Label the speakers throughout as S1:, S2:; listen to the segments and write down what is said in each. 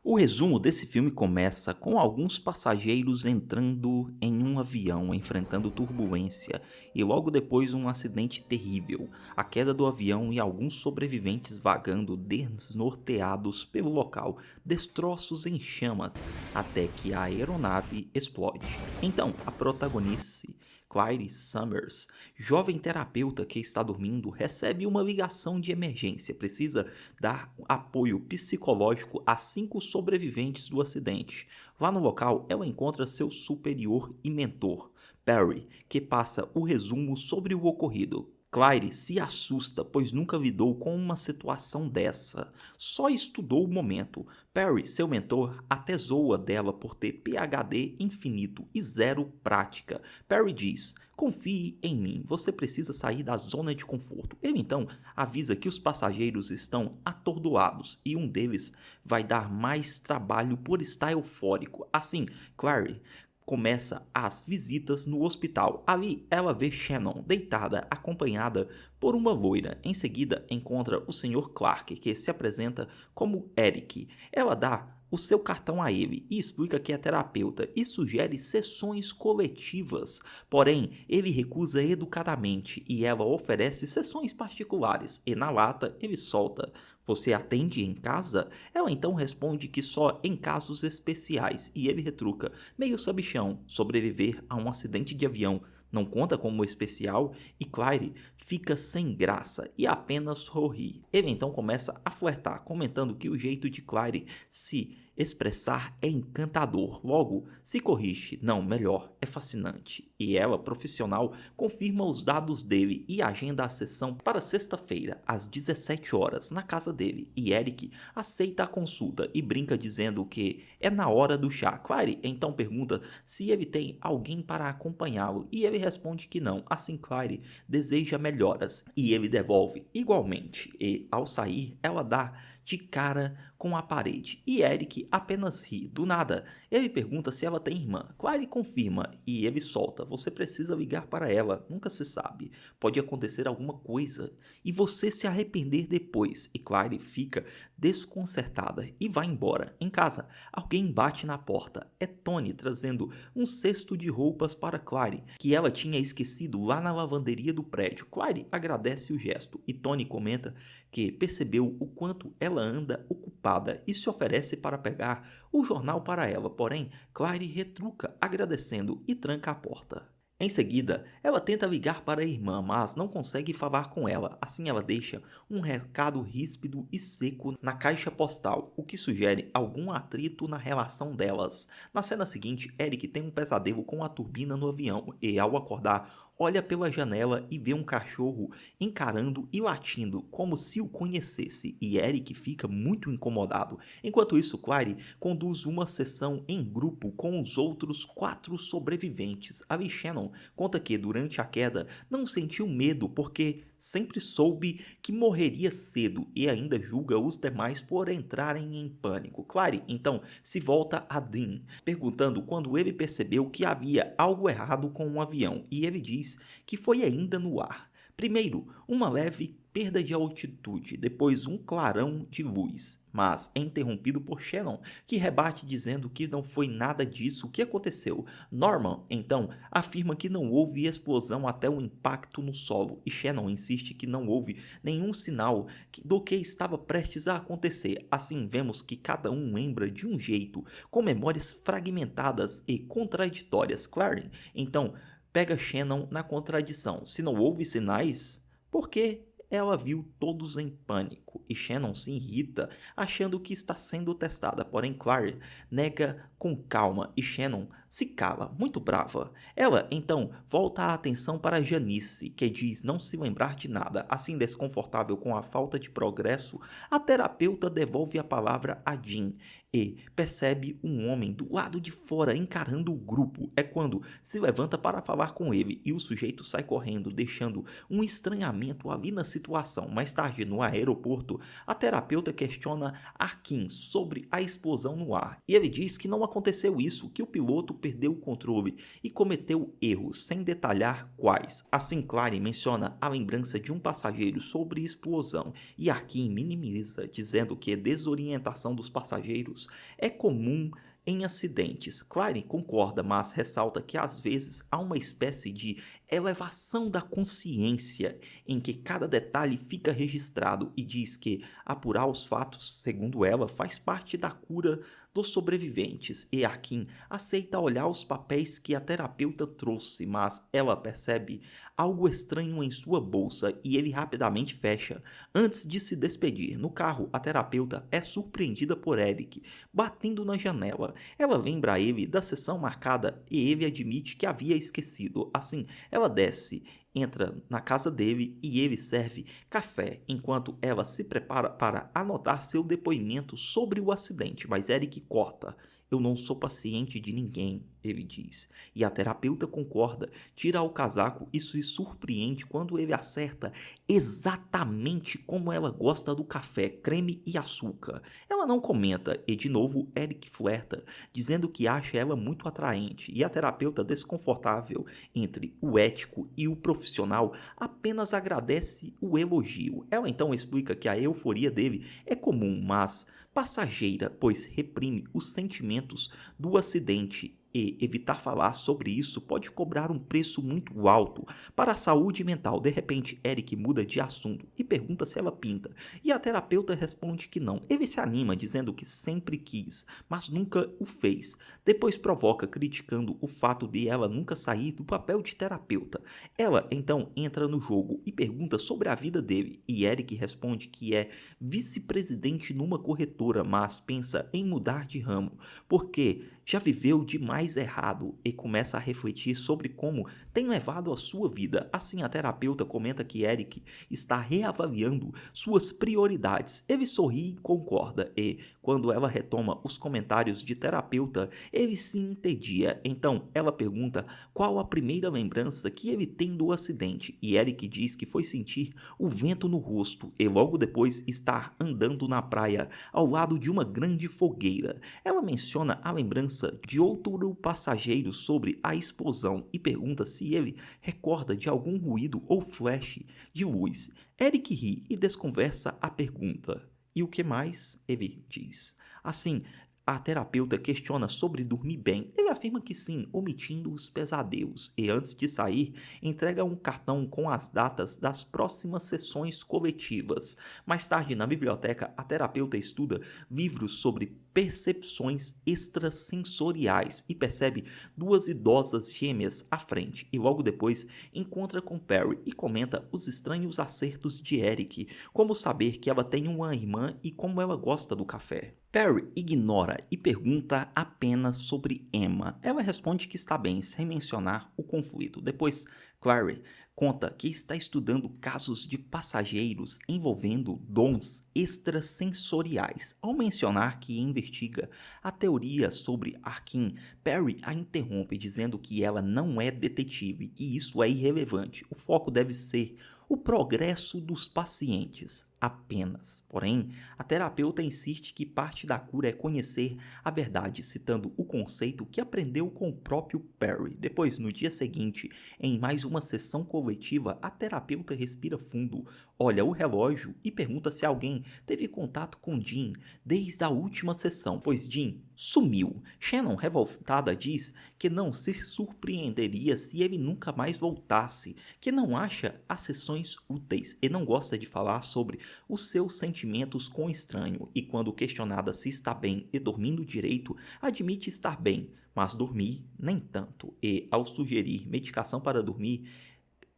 S1: O resumo desse filme começa com alguns passageiros entrando em um avião, enfrentando turbulência, e logo depois um acidente terrível, a queda do avião e alguns sobreviventes vagando desnorteados pelo local, destroços em chamas, até que a aeronave explode. Então, a protagonista, Claire Summers, jovem terapeuta que está dormindo, recebe uma ligação de emergência. Precisa dar apoio psicológico a 5 sobreviventes do acidente. Lá no local, ela encontra seu superior e mentor, Perry, que passa o resumo sobre o ocorrido. Claire se assusta, pois nunca lidou com uma situação dessa. Só estudou o momento. Perry, seu mentor, até zoa dela por ter PhD infinito e zero prática. Perry diz: confie em mim, você precisa sair da zona de conforto. Ele então avisa que os passageiros estão atordoados e um deles vai dar mais trabalho por estar eufórico. Assim, Clary começa as visitas no hospital. Ali ela vê Shannon deitada, acompanhada por uma loira. Em seguida encontra o Sr. Clark, que se apresenta como Eric. Ela dá o seu cartão a ele e explica que é terapeuta e sugere sessões coletivas. Porém, ele recusa educadamente e ela oferece sessões particulares. E na lata ele solta: você atende em casa? Ela então responde que só em casos especiais e ele retruca: meio sabichão, sobreviver a um acidente de avião não conta como especial? E Claire fica sem graça e apenas sorri. Ele então começa a flertar, comentando que o jeito de Claire se expressar é encantador. Logo, se corrige, não, melhor, é fascinante. E ela, profissional, confirma os dados dele e agenda a sessão para sexta-feira, às 17 horas, na casa dele. E Eric aceita a consulta e brinca dizendo que é na hora do chá. Claire então pergunta se ele tem alguém para acompanhá-lo e ele responde que não. Assim, Claire deseja melhoras e ele devolve igualmente. E ao sair, ela dá de cara com a parede e Eric apenas ri. Do nada, ele pergunta se ela tem irmã. Claire confirma e ele solta: você precisa ligar para ela, nunca se sabe, pode acontecer alguma coisa e você se arrepender depois. E Claire fica desconcertada e vai embora. Em casa, alguém bate na porta. É Tony trazendo um cesto de roupas para Claire, que ela tinha esquecido lá na lavanderia do prédio. Claire agradece o gesto e Tony comenta que percebeu o quanto ela anda ocupada e se oferece para pegar o jornal para ela. Porém, Claire retruca agradecendo e tranca a porta. Em seguida, ela tenta ligar para a irmã, mas não consegue falar com ela. Assim, ela deixa um recado ríspido e seco na caixa postal, o que sugere algum atrito na relação delas. Na cena seguinte, Eric tem um pesadelo com a turbina no avião e, ao acordar, olha pela janela e vê um cachorro encarando e latindo como se o conhecesse, e Eric fica muito incomodado. Enquanto isso, Claire conduz uma sessão em grupo com os outros 4 sobreviventes. A Shannon conta que durante a queda não sentiu medo porque sempre soube que morreria cedo e ainda julga os demais por entrarem em pânico. Claire então se volta a Dean, perguntando quando ele percebeu que havia algo errado com o avião, e ele diz que foi ainda no ar. Primeiro, uma leve perda de altitude, depois um clarão de luz, mas é interrompido por Shannon, que rebate dizendo que não foi nada disso que aconteceu. Norman, então, afirma que não houve explosão até o impacto no solo, e Shannon insiste que não houve nenhum sinal do que estava prestes a acontecer. Assim, vemos que cada um lembra de um jeito, com memórias fragmentadas e contraditórias. Clary, então, pega Shannon na contradição. Se não houve sinais, por que ela viu todos em pânico e Shannon se irrita, achando que está sendo testada, porém Claire nega com calma e Shannon se cala, muito brava. Ela então volta a atenção para Janice, que diz não se lembrar de nada. Assim, desconfortável com a falta de progresso, a terapeuta devolve a palavra a Jean e percebe um homem do lado de fora encarando o grupo. É quando se levanta para falar com ele e o sujeito sai correndo, deixando um estranhamento ali na situação. Mais tarde, no aeroporto, a terapeuta questiona a Kim sobre a explosão no ar e ele diz que não aconteceu isso, que o piloto perdeu o controle e cometeu erros, sem detalhar quais. Assim, Clary menciona a lembrança de um passageiro sobre explosão e Arkin minimiza, dizendo que a desorientação dos passageiros é comum em acidentes. Clary concorda, mas ressalta que às vezes há uma espécie de elevação da consciência em que cada detalhe fica registrado e diz que apurar os fatos, segundo ela, faz parte da cura dos sobreviventes. E Arkin aceita olhar os papéis que a terapeuta trouxe, mas ela percebe algo estranho em sua bolsa e ele rapidamente fecha antes de se despedir. No carro, a terapeuta é surpreendida por Eric batendo na janela. Ela lembra a ele da sessão marcada e ele admite que havia esquecido. Assim, ela desce, entra na casa dele e ele serve café, enquanto ela se prepara para anotar seu depoimento sobre o acidente. Mas Eric corta. Eu não sou paciente de ninguém, ele diz. E a terapeuta concorda, tira o casaco e se surpreende quando ele acerta exatamente como ela gosta do café, creme e açúcar. Ela não comenta e de novo Eric flerta, dizendo que acha ela muito atraente. E a terapeuta, desconfortável entre o ético e o profissional, apenas agradece o elogio. Ela então explica que a euforia dele é comum, mas passageira, pois reprime os sentimentos do acidente e evitar falar sobre isso pode cobrar um preço muito alto para a saúde mental. De repente, Eric muda de assunto e pergunta se ela pinta, e a terapeuta responde que não. Ele se anima dizendo que sempre quis, mas nunca o fez. Depois provoca criticando o fato de ela nunca sair do papel de terapeuta. Ela então entra no jogo e pergunta sobre a vida dele, e Eric responde que é vice-presidente numa corretora, mas pensa em mudar de ramo, porque já viveu demais errado e começa a refletir sobre como tem levado a sua vida. Assim, a terapeuta comenta que Eric está reavaliando suas prioridades. Ele sorri e concorda, e quando ela retoma os comentários de terapeuta, ele se entedia. Então, ela pergunta qual a primeira lembrança que ele tem do acidente, e Eric diz que foi sentir o vento no rosto e logo depois estar andando na praia ao lado de uma grande fogueira. Ela menciona a lembrança de outro passageiro sobre a explosão e pergunta se ele recorda de algum ruído ou flash de luz. Eric ri e desconversa a pergunta. E o que mais? Ele diz. Assim, a terapeuta questiona sobre dormir bem. Ele afirma que sim, omitindo os pesadelos, e antes de sair, entrega um cartão com as datas das próximas sessões coletivas. Mais tarde, na biblioteca, a terapeuta estuda livros sobre percepções extrasensoriais e percebe duas idosas gêmeas à frente, e logo depois encontra com Perry e comenta os estranhos acertos de Eric, como saber que ela tem uma irmã e como ela gosta do café. Perry ignora e pergunta apenas sobre Emma. Ela responde que está bem, sem mencionar o conflito. Depois, Clary conta que está estudando casos de passageiros envolvendo dons extrasensoriais. Ao mencionar que investiga a teoria sobre Arkin, Perry a interrompe dizendo que ela não é detetive e isso é irrelevante. O foco deve ser o progresso dos pacientes apenas. Porém, a terapeuta insiste que parte da cura é conhecer a verdade, citando o conceito que aprendeu com o próprio Perry. Depois, no dia seguinte, em mais uma sessão coletiva, a terapeuta respira fundo, olha o relógio e pergunta se alguém teve contato com Jean desde a última sessão, pois Jean sumiu. Shannon, revoltada, diz que não se surpreenderia se ele nunca mais voltasse, que não acha as sessões úteis e não gosta de falar sobre os seus sentimentos com o estranho, e quando questionada se está bem e dormindo direito, admite estar bem, mas dormir nem tanto, e ao sugerir medicação para dormir,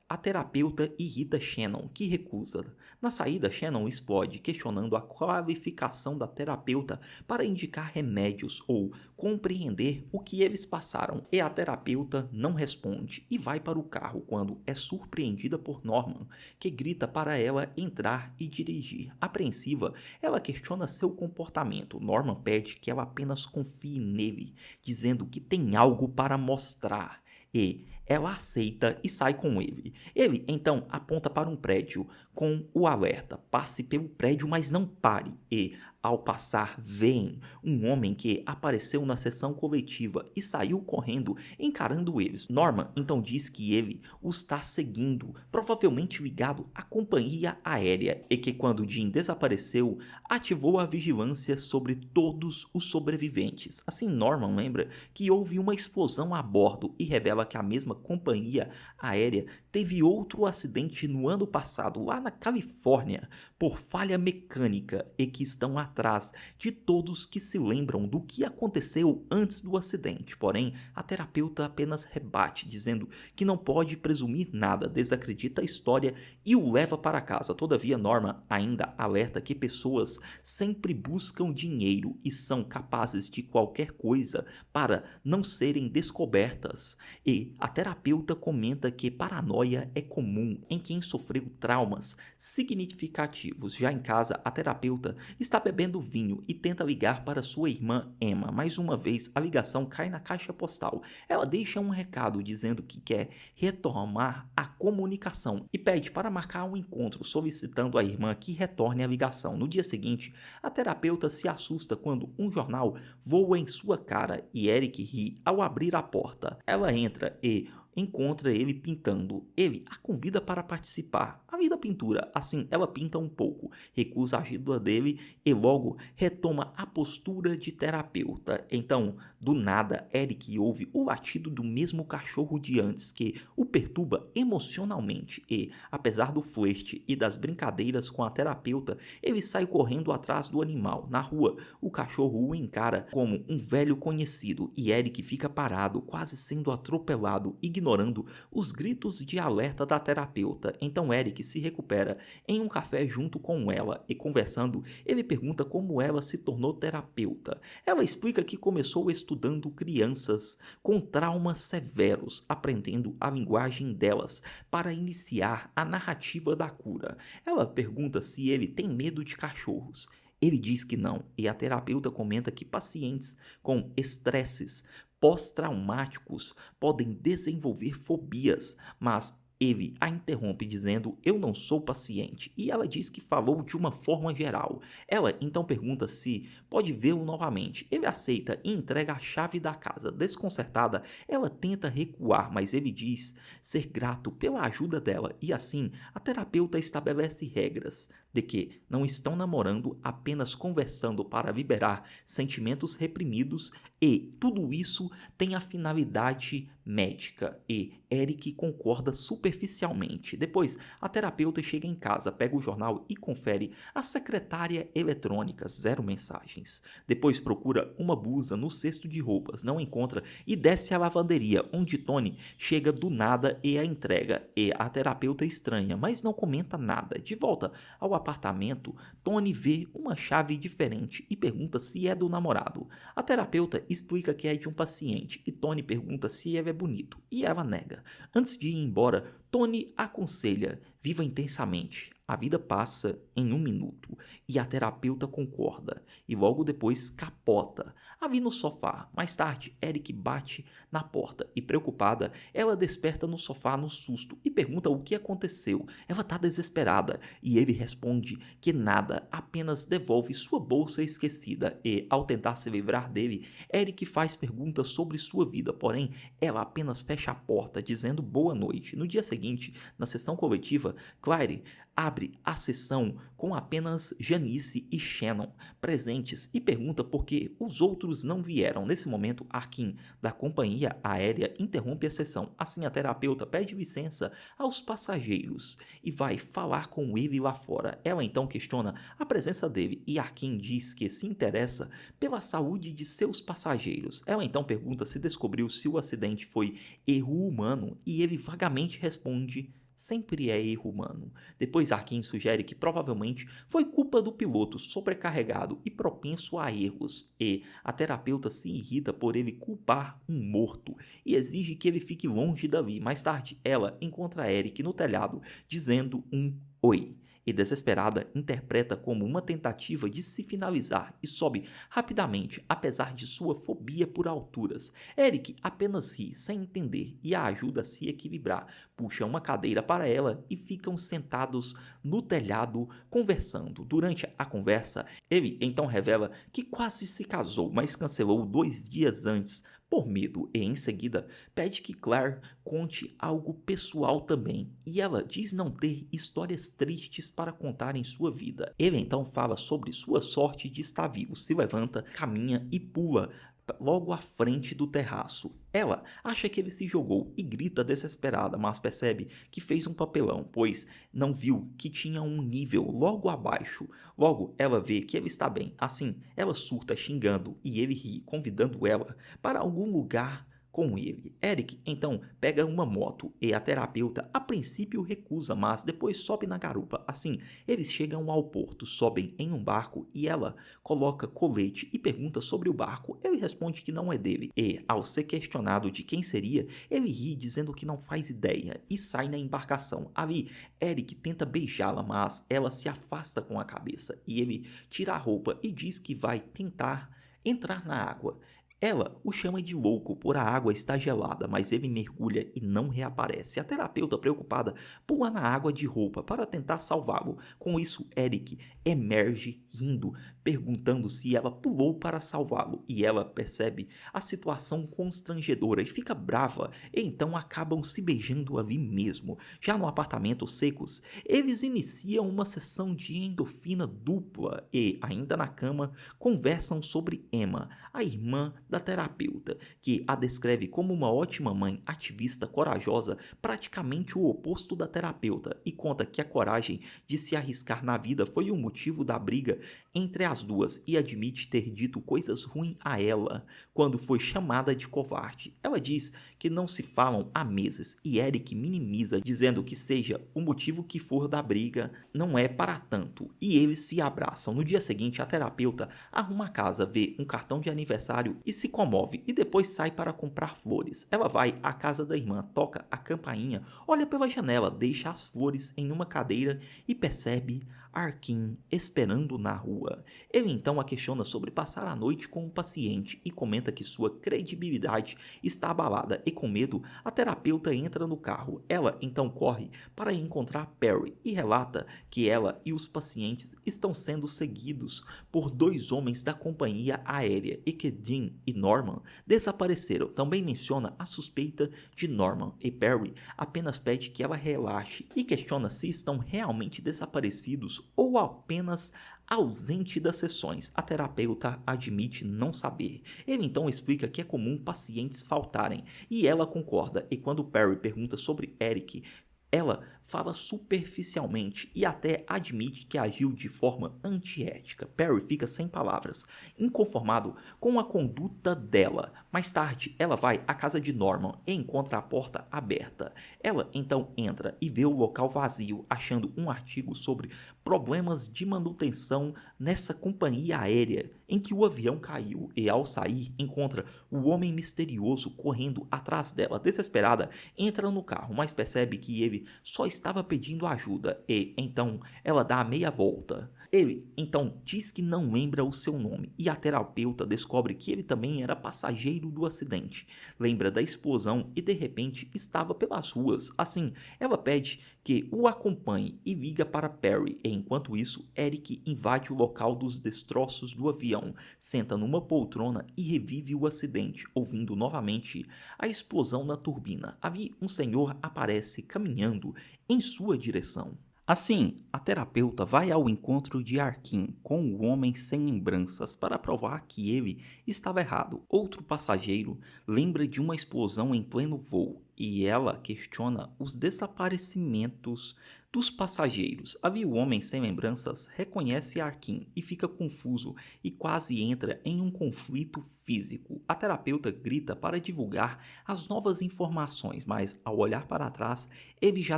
S1: a terapeuta irrita Shannon, que recusa. Na saída, Shannon explode, questionando a qualificação da terapeuta para indicar remédios ou compreender o que eles passaram, e a terapeuta não responde e vai para o carro quando é surpreendida por Norman, que grita para ela entrar e dirigir. Apreensiva, ela questiona seu comportamento. Norman pede que ela apenas confie nele, dizendo que tem algo para mostrar. E ela aceita e sai com ele. Ele então aponta para um prédio com o alerta: passe pelo prédio, mas não pare. E ao passar, veem um homem que apareceu na sessão coletiva e saiu correndo, encarando eles. Norman então diz que ele os está seguindo, provavelmente ligado à companhia aérea, e que quando Jim desapareceu, ativou a vigilância sobre todos os sobreviventes. Assim, Norman lembra que houve uma explosão a bordo e revela que a mesma companhia aérea teve outro acidente no ano passado lá na Califórnia por falha mecânica e que estão atrás de todos que se lembram do que aconteceu antes do acidente. Porém, a terapeuta apenas rebate, dizendo que não pode presumir nada, desacredita a história e o leva para casa. Todavia, Norma ainda alerta que pessoas sempre buscam dinheiro e são capazes de qualquer coisa para não serem descobertas. E a terapeuta comenta que paranoia é comum em quem sofreu traumas significativos. Já em casa, a terapeuta está bebendo vinho e tenta ligar para sua irmã Emma. Mais uma vez, a ligação cai na caixa postal. Ela deixa um recado dizendo que quer retomar a comunicação e pede para marcar um encontro, solicitando à irmã que retorne a ligação. No dia seguinte, a terapeuta se assusta quando um jornal voa em sua cara e Eric ri ao abrir a porta. Ela entra e encontra ele pintando. Ele a convida para participar. Além da pintura, assim, ela pinta um pouco, recusa a ajuda dele e logo retoma a postura de terapeuta. Então, do nada, Eric ouve o latido do mesmo cachorro de antes, que o perturba emocionalmente e, apesar do flerte e das brincadeiras com a terapeuta, ele sai correndo atrás do animal. Na rua, o cachorro o encara como um velho conhecido e Eric fica parado, quase sendo atropelado, ignorando os gritos de alerta da terapeuta. Então Eric se recupera em um café junto com ela e, conversando, ele pergunta como ela se tornou terapeuta. Ela explica que começou estudando crianças com traumas severos, aprendendo a linguagem delas para iniciar a narrativa da cura. Ela pergunta se ele tem medo de cachorros. Ele diz que não, e a terapeuta comenta que pacientes com estresses pós-traumáticos podem desenvolver fobias, mas ele a interrompe dizendo: "Eu não sou paciente", e ela diz que falou de uma forma geral. Ela então pergunta se pode vê-lo novamente. Ele aceita e entrega a chave da casa. Desconcertada, ela tenta recuar, mas ele diz ser grato pela ajuda dela, e assim a terapeuta estabelece regras de que não estão namorando, apenas conversando para liberar sentimentos reprimidos, e tudo isso tem a finalidade médica, e Eric concorda superficialmente. Depois, a terapeuta chega em casa, pega o jornal e confere a secretária eletrônica, 0 mensagens. Depois procura uma blusa no cesto de roupas, não encontra e desce à lavanderia, onde Tony chega do nada e a entrega. E a terapeuta estranha, mas não comenta nada. De volta ao apartamento, Tony vê uma chave diferente e pergunta se é do namorado. A terapeuta explica que é de um paciente e Tony pergunta se ele é bonito, e ela nega. Antes de ir embora, Tony aconselha: viva intensamente. A vida passa em 1 minuto, e a terapeuta concorda, e logo depois capota, ali no sofá. Mais tarde, Eric bate na porta, e preocupada, ela desperta no sofá no susto, e pergunta o que aconteceu. Ela tá desesperada, e ele responde que nada, apenas devolve sua bolsa esquecida, e ao tentar se livrar dele, Eric faz perguntas sobre sua vida, porém, ela apenas fecha a porta, dizendo boa noite. No dia seguinte, na sessão coletiva, Claire abre a sessão com apenas Janice e Shannon presentes e pergunta por que os outros não vieram. Nesse momento, Arkin, da companhia aérea, interrompe a sessão. Assim, a terapeuta pede licença aos passageiros e vai falar com ele lá fora. Ela então questiona a presença dele e Arkin diz que se interessa pela saúde de seus passageiros. Ela então pergunta se descobriu se o acidente foi erro humano e ele vagamente responde: sempre é erro humano. Depois Arkin sugere que provavelmente foi culpa do piloto sobrecarregado e propenso a erros, e a terapeuta se irrita por ele culpar um morto e exige que ele fique longe dali. Mais tarde, ela encontra Eric no telhado dizendo um oi. e, desesperada, interpreta como uma tentativa de se finalizar e sobe rapidamente, apesar de sua fobia por alturas. Eric apenas ri, sem entender, e a ajuda a se equilibrar, puxa uma cadeira para ela e ficam sentados no telhado conversando. Durante a conversa, ele então revela que quase se casou, mas cancelou 2 dias antes por medo, e em seguida pede que Claire conte algo pessoal também, e ela diz não ter histórias tristes para contar em sua vida. Ele então fala sobre sua sorte de estar vivo, se levanta, caminha e pula logo à frente do terraço. Ela acha que ele se jogou e grita desesperada, mas percebe que fez um papelão, pois não viu que tinha um nível logo abaixo. Logo, ela vê que ele está bem. Assim, ela surta xingando e ele ri, convidando ela para algum lugar com ele. Eric então pega uma moto e a terapeuta a princípio recusa, mas depois sobe na garupa. Assim, eles chegam ao porto, sobem em um barco e ela coloca colete e pergunta sobre o barco. Ele responde que não é dele e, ao ser questionado de quem seria, ele ri dizendo que não faz ideia e sai na embarcação. Ali, Eric tenta beijá-la, mas ela se afasta com a cabeça e ele tira a roupa e diz que vai tentar entrar na água. Ela o chama de louco por a água estar gelada, mas ele mergulha e não reaparece. A terapeuta, preocupada, pula na água de roupa para tentar salvá-lo. Com isso, Eric emerge rindo, perguntando se ela pulou para salvá-lo, e ela percebe a situação constrangedora e fica brava, e então acabam se beijando ali mesmo. Já no apartamento Secos, eles iniciam uma sessão de endorfina dupla e, ainda na cama, conversam sobre Emma, a irmã da terapeuta, que a descreve como uma ótima mãe, ativista, corajosa, praticamente o oposto da terapeuta, e conta que a coragem de se arriscar na vida foi o motivo da briga entre as duas, e admite ter dito coisas ruins a ela quando foi chamada de covarde. Ela diz que não se falam há meses e Eric minimiza, dizendo que seja o motivo que for da briga, não é para tanto, e eles se abraçam. No dia seguinte, a terapeuta arruma a casa, vê um cartão de aniversário e se comove, e depois sai para comprar flores. Ela vai à casa da irmã, toca a campainha, olha pela janela, deixa as flores em uma cadeira e percebe Arkin esperando na rua. Ele então a questiona sobre passar a noite com o paciente e comenta que sua credibilidade está abalada, e com medo, a terapeuta entra no carro. Ela então corre para encontrar Perry e relata que ela e os pacientes estão sendo seguidos por 2 homens da companhia aérea e que Dean e Norman desapareceram. Também menciona a suspeita de Norman, e Perry apenas pede que ela relaxe e questiona se estão realmente desaparecidos ou apenas ausente das sessões. A terapeuta admite não saber. Ele então explica que é comum pacientes faltarem e ela concorda, e quando Perry pergunta sobre Eric, ela fala superficialmente e até admite que agiu de forma antiética. Perry fica sem palavras, inconformado com a conduta dela. Mais tarde, ela vai à casa de Norman e encontra a porta aberta. Ela então entra e vê o local vazio, achando um artigo sobre problemas de manutenção nessa companhia aérea em que o avião caiu, e ao sair encontra o homem misterioso correndo atrás dela. Desesperada, entra no carro, mas percebe que ele só estava pedindo ajuda, e então ela dá a meia volta. Ele então diz que não lembra o seu nome, e a terapeuta descobre que ele também era passageiro do acidente. Lembra da explosão e de repente estava pelas ruas. Assim, ela pede que o acompanhe e liga para Perry, e enquanto isso, Eric invade o local dos destroços do avião, senta numa poltrona e revive o acidente, ouvindo novamente a explosão na turbina. Ali, um senhor aparece caminhando em sua direção. Assim, a terapeuta vai ao encontro de Arkin com o homem sem lembranças para provar que ele estava errado. Outro passageiro lembra de uma explosão em pleno voo e ela questiona os desaparecimentos dos passageiros. Ali o homem sem lembranças reconhece Arkin e fica confuso e quase entra em um conflito físico. A terapeuta grita para divulgar as novas informações, mas ao olhar para trás, ele já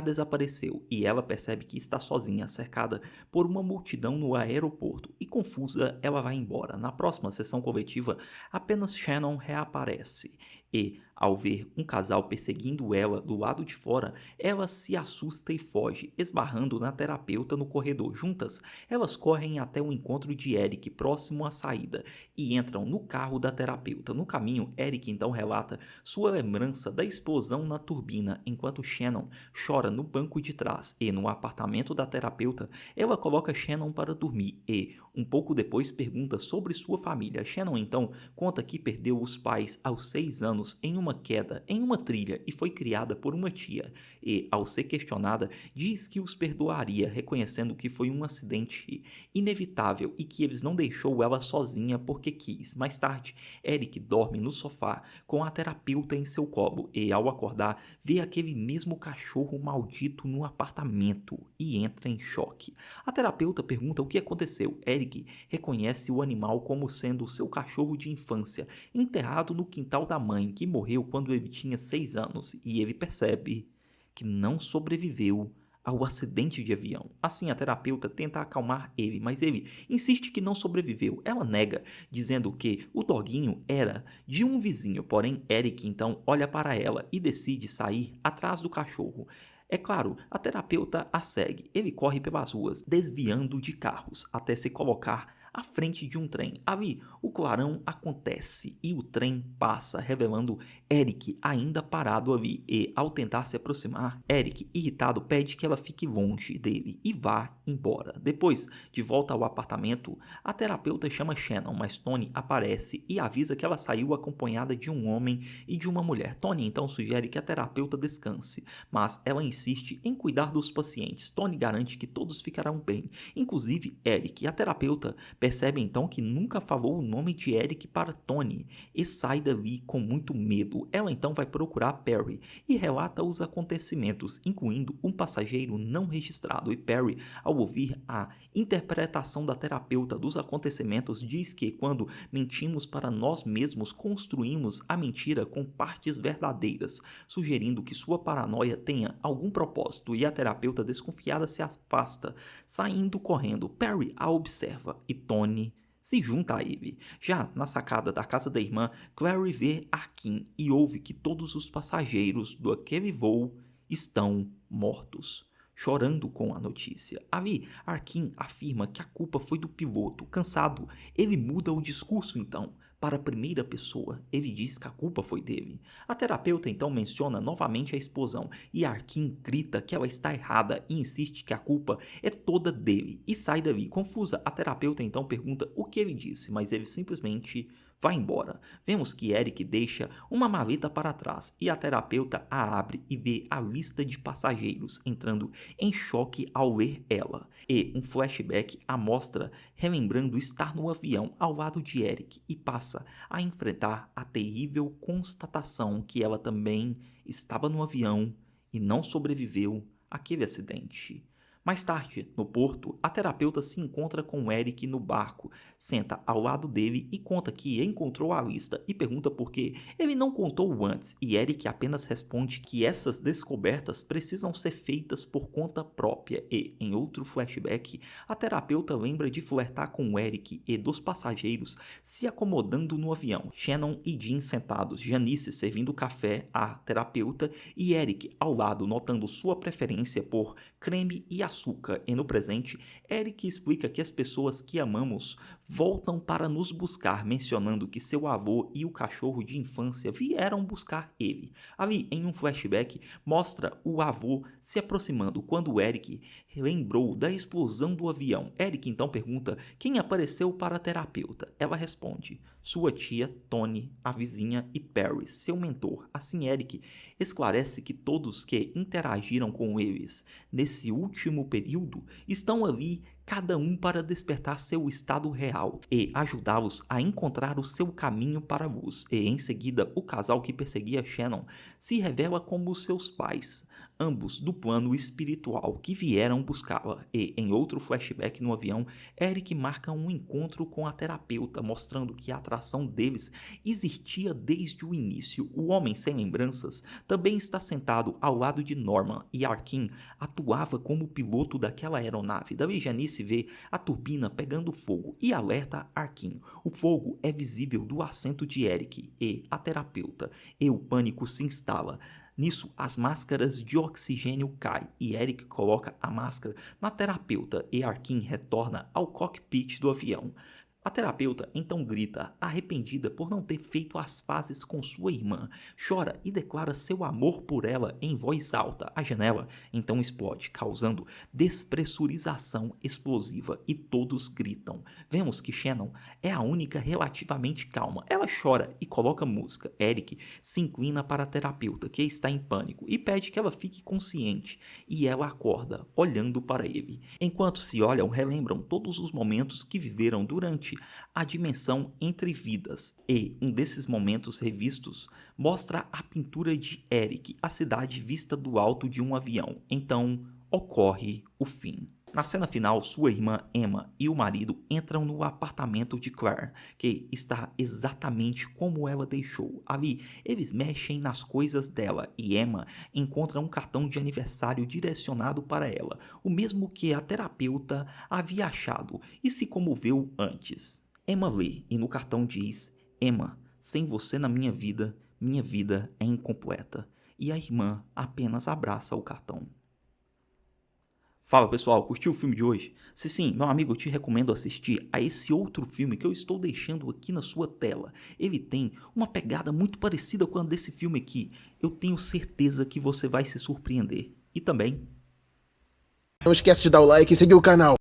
S1: desapareceu e ela percebe que está sozinha, cercada por uma multidão no aeroporto, e confusa, ela vai embora. Na próxima sessão coletiva, apenas Shannon reaparece. E, ao ver um casal perseguindo ela do lado de fora, ela se assusta e foge, esbarrando na terapeuta no corredor. Juntas, elas correm até o encontro de Eric próximo à saída e entram no carro da terapeuta. No caminho, Eric então relata sua lembrança da explosão na turbina, enquanto Shannon chora no banco de trás. E no apartamento da terapeuta, ela coloca Shannon para dormir e, um pouco depois, pergunta sobre sua família. Shannon então conta que perdeu os pais aos 6 anos em uma queda em uma trilha e foi criada por uma tia. E, ao ser questionada, diz que os perdoaria, reconhecendo que foi um acidente inevitável e que eles não deixou ela sozinha porque quis. Mais tarde, Eric dorme no sofá com a terapeuta em seu colo e, ao acordar, vê aquele mesmo cachorro maldito no apartamento e entra em choque. A terapeuta pergunta o que aconteceu. Eric reconhece o animal como sendo seu cachorro de infância, enterrado no quintal da mãe, que morreu quando ele tinha 6 anos, e ele percebe que não sobreviveu ao acidente de avião. Assim, a terapeuta tenta acalmar ele, mas ele insiste que não sobreviveu. Ela nega, dizendo que o doguinho era de um vizinho, porém Eric então olha para ela e decide sair atrás do cachorro. É claro, a terapeuta a segue. Ele corre pelas ruas, desviando de carros, até se colocar à frente de um trem. Ali, o clarão acontece e o trem passa, revelando Eric ainda parado ali. E, ao tentar se aproximar, Eric, irritado, pede que ela fique longe dele e vá embora. Depois, de volta ao apartamento, a terapeuta chama Shannon, mas Tony aparece e avisa que ela saiu acompanhada de um homem e de uma mulher. Tony então sugere que a terapeuta descanse, mas ela insiste em cuidar dos pacientes. Tony garante que todos ficarão bem, inclusive Eric. A terapeuta percebe então que nunca falou o nome de Eric para Tony e sai dali com muito medo. Ela então vai procurar Perry e relata os acontecimentos, incluindo um passageiro não registrado. E Perry, ao ouvir a interpretação da terapeuta dos acontecimentos, diz que quando mentimos para nós mesmos, construímos a mentira com partes verdadeiras, sugerindo que sua paranoia tenha algum propósito, e a terapeuta desconfiada se afasta, saindo correndo. Perry a observa e Tony se junta a ele. Já na sacada da casa da irmã, Clary vê Arkin e ouve que todos os passageiros do aquele voo estão mortos. Chorando com a notícia. Ali, Arkin afirma que a culpa foi do piloto. Cansado, ele muda o discurso então para a primeira pessoa. Ele diz que a culpa foi dele. A terapeuta então menciona novamente a explosão e Arkin grita que ela está errada e insiste que a culpa é toda dele e sai dali. Confusa, a terapeuta então pergunta o que ele disse, mas ele simplesmente vai embora. Vemos que Eric deixa uma maleta para trás e a terapeuta a abre e vê a lista de passageiros, entrando em choque ao ver ela. E um flashback a mostra relembrando estar no avião ao lado de Eric e passa a enfrentar a terrível constatação que ela também estava no avião e não sobreviveu àquele acidente. Mais tarde, no porto, a terapeuta se encontra com Eric no barco, senta ao lado dele e conta que encontrou a lista e pergunta por que ele não contou antes, e Eric apenas responde que essas descobertas precisam ser feitas por conta própria e, em outro flashback, a terapeuta lembra de flertar com Eric e dos passageiros se acomodando no avião. Shannon e Jean sentados, Janice servindo café à terapeuta e Eric ao lado notando sua preferência por creme e açúcar. E no presente, Eric explica que as pessoas que amamos voltam para nos buscar, mencionando que seu avô e o cachorro de infância vieram buscar ele. Ali, em um flashback, mostra o avô se aproximando quando Eric lembrou da explosão do avião. Eric então pergunta quem apareceu para a terapeuta. Ela responde: sua tia Tony, a vizinha e Perry, seu mentor. Assim, Eric esclarece que todos que interagiram com eles nesse último período estão ali cada um para despertar seu estado real e ajudá-los a encontrar o seu caminho para a luz. E em seguida, o casal que perseguia Shannon se revela como seus pais, ambos do plano espiritual que vieram buscá-la. E em outro flashback no avião, Eric marca um encontro com a terapeuta, mostrando que a atração deles existia desde o início. O homem sem lembranças também está sentado ao lado de Norman e Arkin atuava como piloto daquela aeronave. Daí Janice se vê a turbina pegando fogo e alerta Arkin. O fogo é visível do assento de Eric e a terapeuta, e o pânico se instala. Nisso, as máscaras de oxigênio caem e Eric coloca a máscara na terapeuta e Arkin retorna ao cockpit do avião. A terapeuta então grita, arrependida por não ter feito as pazes com sua irmã, chora e declara seu amor por ela em voz alta. A janela então explode, causando despressurização explosiva e todos gritam. Vemos que Shannon é a única relativamente calma. Ela chora e coloca música. Eric se inclina para a terapeuta, que está em pânico, e pede que ela fique consciente, e ela acorda, olhando para ele. Enquanto se olham, relembram todos os momentos que viveram durante a dimensão entre vidas, e um desses momentos revistos mostra a pintura de Eric, a cidade vista do alto de um avião. Então ocorre o fim. Na cena final, sua irmã Emma e o marido entram no apartamento de Claire, que está exatamente como ela deixou. Ali, eles mexem nas coisas dela e Emma encontra um cartão de aniversário direcionado para ela, o mesmo que a terapeuta havia achado e se comoveu antes. Emma lê e no cartão diz: Emma, sem você na minha vida é incompleta. E a irmã apenas abraça o cartão. Fala pessoal, curtiu o filme de hoje? Se sim, meu amigo, eu te recomendo assistir a esse outro filme que eu estou deixando aqui na sua tela. Ele tem uma pegada muito parecida com a desse filme aqui. Eu tenho certeza que você vai se surpreender. E também...
S2: Não esquece de dar o like e seguir o canal.